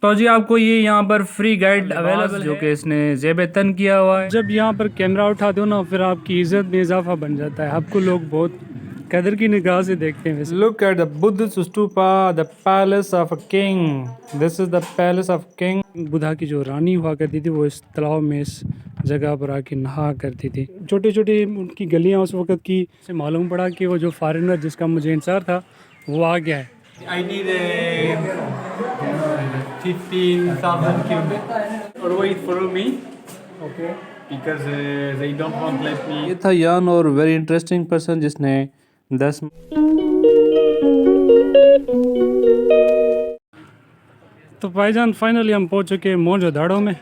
तो जी आपको ये यहाँ पर फ्री गाइड अवेलेबल जो कि इसने ज़ेब-ए-तन किया हुआ है। जब यहाँ पर कैमरा उठा दो ना फिर आपकी इज्जत में इजाफा बन जाता है, आपको लोग बहुत कदर की निगाह से देखते हैं। वैसे Look at the Buddhist stupa, the palace of a king. This is the palace of king. Buddha की जो रानी हुआ करती थी वो इस तालाब में, इस जगह पर आके नहा करती थी। छोटे छोटे उनकी गलियाँ उस वक़्त की, से मालूम पड़ा कि वो जो फॉरेनर जिसका मुझे इंतज़ार था वो आ गया है। I need a 15,000 cubic. Always follow me. Okay. Because they don't want let me. ये था यान और वेरी इंटरेस्टिंग पर्सन जिसने 10 तो भाईजान फाइनली हम पहुंच चुके हैं मोहनजोदड़ो में,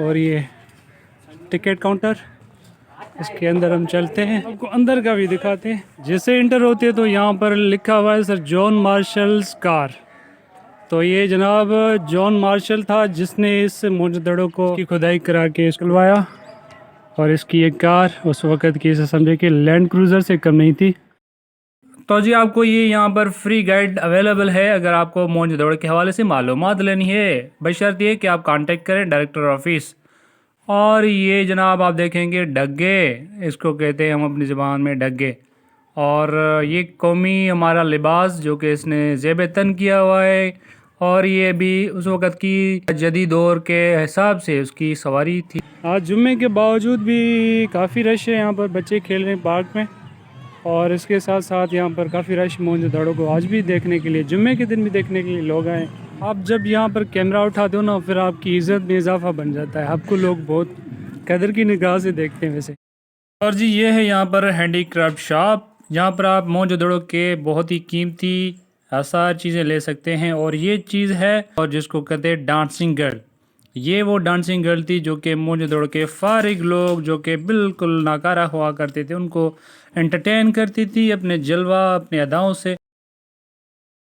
और ये टिकट काउंटर, इसके अंदर हम चलते हैं, आपको अंदर का भी दिखाते हैं। जैसे इंटर होते हैं तो यहाँ पर लिखा हुआ है सर जॉन मार्शल्स कार। तो ये जनाब जॉन मार्शल था जिसने इस मोहनजोदड़ो को की खुदाई करा के खुलवाया, और इसकी एक कार उस वक़्त की इसे समझे कि लैंड क्रूज़र से कम नहीं थी। तो जी आपको ये यहाँ पर फ्री गाइड अवेलेबल है अगर आपको मोहनजोदड़ो के हवाले से मालूमात लेनी है, बशर्ते ये कि आप कांटेक्ट करें डायरेक्टर ऑफिस। और ये जनाब आप देखेंगे डग्गे, इसको कहते हैं हम अपनी ज़बान में डग्गे। और ये कौमी हमारा लिबास जो कि इसने ज़ेब-ए-तन किया हुआ है, और ये भी उस वक़्त की जदीद दौर के हिसाब से उसकी सवारी थी। आज जुम्मे के बावजूद भी काफ़ी रश है, यहाँ पर बच्चे खेल रहे हैं पार्क में, और इसके साथ साथ यहाँ पर काफ़ी रश मोहनजोदड़ो को आज भी देखने के लिए, जुम्मे के दिन भी देखने के लिए लोग आए। आप जब यहाँ पर कैमरा उठा दो ना फिर आपकी इज़्ज़त में इजाफा बन जाता है, आपको लोग बहुत कदर की निगाह से देखते हैं। वैसे और जी ये है यहाँ पर हैंडीक्राफ्ट शॉप, जहाँ पर आप मोहनजोदड़ो के बहुत ही कीमती आसार चीज़ें ले सकते हैं। और ये चीज़ है और जिसको कहते हैं डांसिंग गर्ल, ये वो डांसिंग गर्ल थी जो कि मोहनजोदड़ो के फारिग लोग जो कि बिल्कुल नाकारा हुआ करते थे उनको एंटरटेन करती थी अपने जलवा अपने अदाओं से।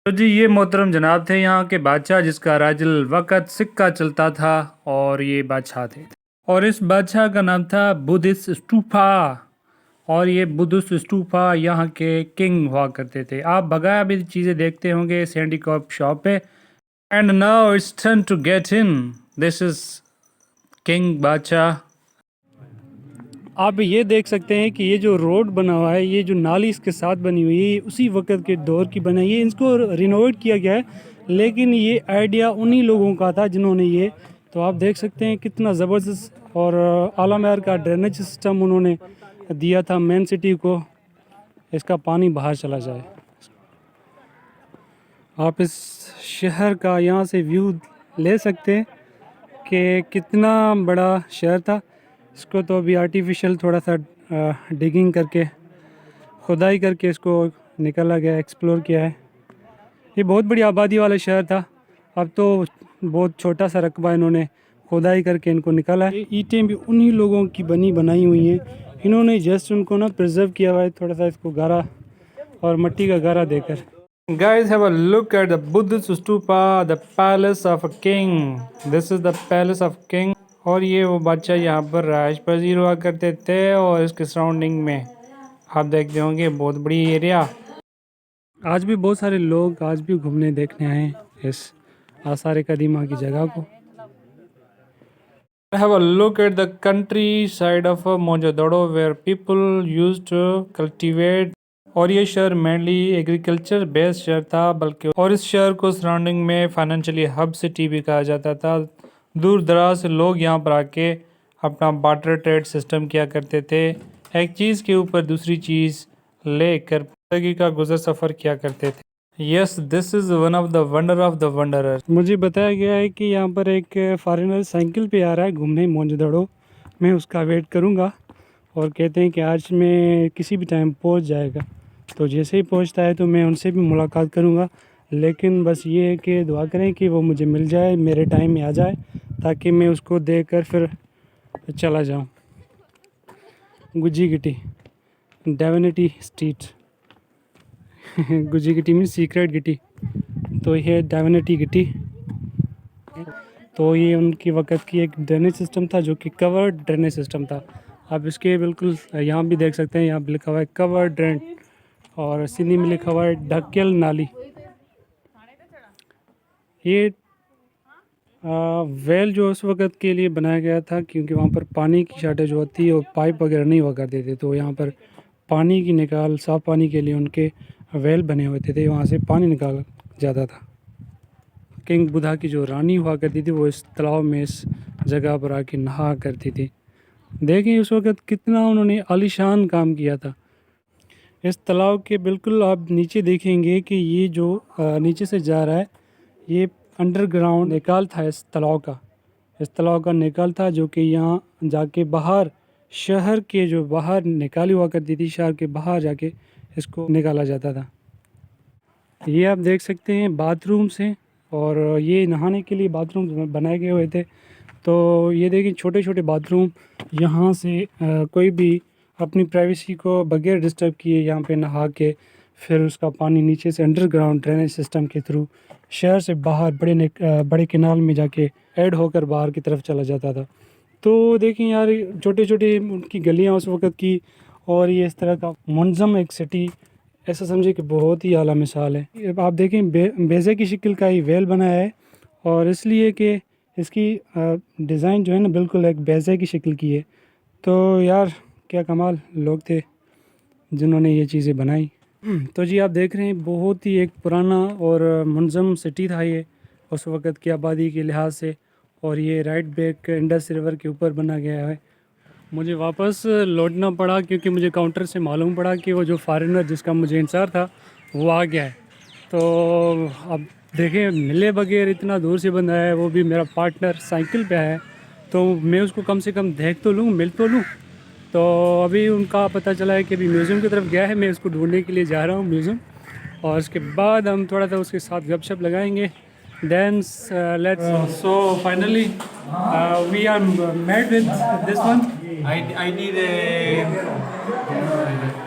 तो जी ये मोहतरम जनाब थे यहाँ के बादशाह जिसका राजुल वक़्त सिक्का चलता था, और ये बादशाह थे, और इस बादशाह का नाम था बुद्धिस्ट स्टूपा। और ये बुद्धिस्ट स्टूपा यहाँ के किंग हुआ करते थे। आप बगाया भी चीज़ें देखते होंगे इस हैंडीक्राफ्ट शॉप पे। And now it's turn to get in, this is king Badshah. आप ये देख सकते हैं कि ये जो रोड बना हुआ है, ये जो नाली इसके साथ बनी हुई है, ये उसी वक्त के दौर की बनाई है। इसको रिनोवेट किया गया है, लेकिन ये आइडिया उन्हीं लोगों का था जिन्होंने ये, तो आप देख सकते हैं कितना ज़बरदस्त और आला मेयार का ड्रेनेज सिस्टम उन्होंने दिया था मेन सिटी को, इसका पानी बाहर चला जाए। आप इस शहर का यहाँ से व्यू ले सकते हैं कि कितना बड़ा शहर था। इसको तो अभी आर्टिफिशियल थोड़ा सा डिगिंग करके, खुदाई करके इसको निकाला गया, एक्सप्लोर किया है। ये बहुत बड़ी आबादी वाला शहर था, अब तो बहुत छोटा सा रकबा इन्होंने खुदाई करके इनको निकाला है। ईंटें भी उन्हीं लोगों की बनाई हुई हैं, इन्होंने जस्ट उनको ना प्रिजर्व किया हुआ है, थोड़ा सा इसको गारा और मट्टी का गारा देकर। Guys, have a look at the Buddhist stupa, the palace of a king. This is the palace of king. और ये वो बादशाह यहाँ पर राज पजीर हुआ करते थे, और इसके सराउंडिंग में आप देखते होंगे बहुत बड़ी एरिया। आज भी बहुत सारे लोग आज भी घूमने देखने आए हैं इस आसार कदीमा की जगह को। Have a look at the countryside of Mohenjo-daro where people used to cultivate। और ये शहर मेनली एग्रीकल्चर बेस्ड शहर था, बल्कि और इस शहर को सराउंडिंग में फाइनेंशियली हब सिटी भी कहा जाता था। दूर दराज से लोग यहाँ पर आके अपना बार्टर ट्रेड सिस्टम किया करते थे, एक चीज़ के ऊपर दूसरी चीज़ लेकर जिंदगी का गुजर सफ़र किया करते थे। Yes, this is one of the wonder of the wanderer. मुझे बताया गया है कि यहाँ पर एक फॉरेनर साइकिल पे आ रहा है घूमने मोहनजोदड़ो। मैं उसका वेट करूँगा, और कहते हैं कि आज में किसी भी टाइम पहुँच जाएगा, तो जैसे ही पहुँचता है तो मैं उनसे भी मुलाकात करूँगा। लेकिन बस ये है कि दुआ करें कि वो मुझे मिल जाए, मेरे टाइम में आ जाए, ताकि मैं उसको देख कर फिर चला जाऊँ। गुज्जी गिटी डेवनिटी स्ट्रीट गुज्जी गिटी मीन सीक्रेट गिटी, तो ये डेवनिटी गिटी। तो ये उनकी वक़्त की एक ड्रेनेज सिस्टम था जो कि कवर्ड ड्रेनेज सिस्टम था। आप इसके बिल्कुल यहाँ भी देख सकते हैं, यहाँ पे लिखा हुआ है कवर्ड ड्रेन, और सिंधी में लिखा हुआ है ढकेल नाली। ये वेल जो उस वक़्त के लिए बनाया गया था क्योंकि वहाँ पर पानी की शॉर्टेज होती और पाइप वगैरह नहीं हुआ करते थे, तो यहाँ पर पानी की निकाल साफ़ पानी के लिए उनके वेल बने होते थे, वहाँ से पानी निकाला जाता था। किंग बुद्धा की जो रानी हुआ करती थी वो इस तालाब में इस जगह पर आके नहा करती थी। देखें उस वक़्त कितना उन्होंने आलीशान काम किया था। इस तालाब के बिल्कुल आप नीचे देखेंगे कि ये जो नीचे से जा रहा है ये अंडरग्राउंड निकाल था इस तालाब का। इस तालाब का निकाल था जो कि यहाँ जाके बाहर शहर के जो बाहर निकाली हुआ करती थी, शहर के बाहर जाके इसको निकाला जाता था। ये आप देख सकते हैं बाथरूम्स हैं और ये नहाने के लिए बाथरूम बनाए गए हुए थे। तो ये देखिए छोटे छोटे बाथरूम, यहाँ से कोई भी अपनी प्राइवेसी को बगैर डिस्टर्ब किए यहाँ पे नहा के फिर उसका पानी नीचे से अंडरग्राउंड ड्रेनेज सिस्टम के थ्रू शहर से बाहर बड़े कैनाल में जाके ऐड होकर बाहर की तरफ चला जाता था। तो देखिए यार छोटे छोटे उनकी गलियाँ उस वक़्त की, और ये इस तरह का मुनज़्ज़म एक सिटी, ऐसा समझे कि बहुत ही आला मिसाल है। अब आप देखें बेज़े की शक्ल का ही वेल बनाया है और इसलिए कि इसकी डिज़ाइन जो है ना बिल्कुल एक बेज़े की शक्ल की है। तो यार क्या कमाल लोग थे जिन्होंने ये चीज़ें बनाई। तो जी आप देख रहे हैं बहुत ही एक पुराना और मुनज़्ज़म सिटी था ये उस वक़्त की आबादी के लिहाज से, और ये राइट बैंक इंडस रिवर के ऊपर बना गया है। मुझे वापस लौटना पड़ा क्योंकि मुझे काउंटर से मालूम पड़ा कि वो जो फॉरेनर जिसका मुझे इंतज़ार था वो आ गया है। तो अब देखें मिले बगैर इतना दूर से बंदा है, वो भी मेरा पार्टनर साइकिल पे है, तो मैं उसको कम से कम देख तो लूँ, मिल तो लूँ। तो अभी उनका पता चला है कि अभी म्यूज़ियम की तरफ गया है, मैं उसको ढूंढने के लिए जा रहा हूँ म्यूज़ियम, और उसके बाद हम थोड़ा सा उसके साथ गपशप लगाएंगे। Then let's so finally we are met with this one. I need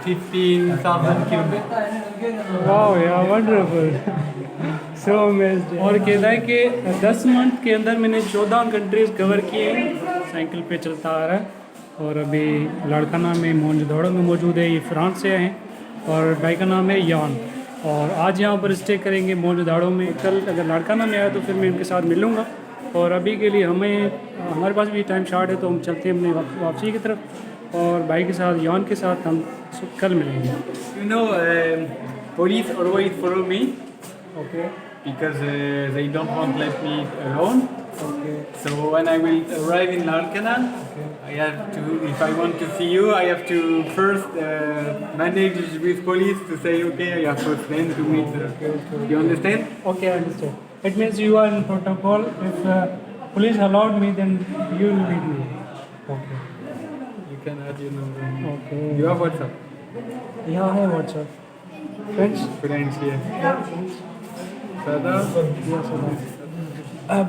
15,000 kilometers. Wow, yeah, wonderful. So amazed. और कहता है कि 10 मंथ के अंदर मैंने 14 कंट्रीज़ कवर किए हैं, साइकिल पे चलता आ रहा है। और अभी लड़काना में मोहनजोदड़ो में मौजूद है, ये फ्रांस से हैं, और भाई का नाम है यान, और आज यहाँ पर स्टे करेंगे मोहनजोदड़ो में। कल अगर लड़काना में आया तो फिर मैं इनके साथ मिलूँगा, और अभी के लिए हमारे पास भी टाइम शॉर्ट है तो हम चलते हैं अपनी वापसी की तरफ, और भाई के साथ यान के साथ हम कल मिलेंगे। You know, police always follow me okay because they don't want to let me alone. Okay So when I will arrive in Larkana, I have to, if I want to see you, I have to first manage with police to say, okay, I have a friend to meet. You understand? Okay, I understand. It means you are in protocol. If police allowed me, then you will meet me. Okay. You can add your number. Okay. You have WhatsApp? Yeah, I have WhatsApp. Friends? Friends here. Sada?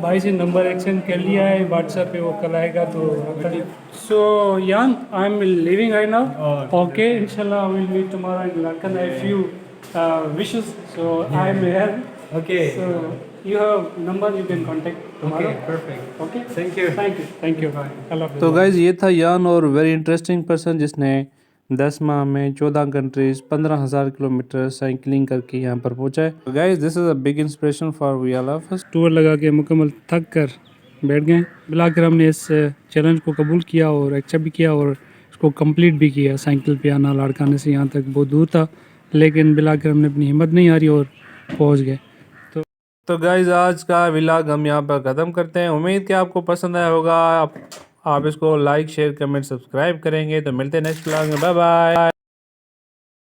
भाई से number exchange कर लिया है WhatsApp पे, वो कल आएगा तो। सो यान I am living right now. Okay इंशाल्लाह I will meet tomorrow in London if you wishes, so I am here. Okay. So you have number, you can contact tomorrow. Okay, perfect. Okay. Thank you. Thank you. Allah Hafiz. तो guys ये था यान, और very interesting person जिसने 10 माह में 14 countries 15,000 kilometre cycling करके यहाँ पर पहुँचा है। तो guys this is a big inspiration for we all of us. Tour लगा के मुकम्मल थक कर बैठ गए, मिलाकर हमने इस चैलेंज को कबूल किया और एक्सेप्ट भी किया और इसको कंप्लीट भी किया। साइकिल पे आना लाड़काने से यहाँ तक बहुत दूर था, लेकिन मिलाकर हमने अपनी हिम्मत नहीं हारी और पहुँच गए। तो गाइज़ आज का व्लॉग हम यहाँ पर ख़त्म करते हैं। उम्मीद कि आपको पसंद आया होगा। आप इसको लाइक शेयर कमेंट सब्सक्राइब करेंगे। तो मिलते हैं नेक्स्ट व्लॉग में। Bye bye.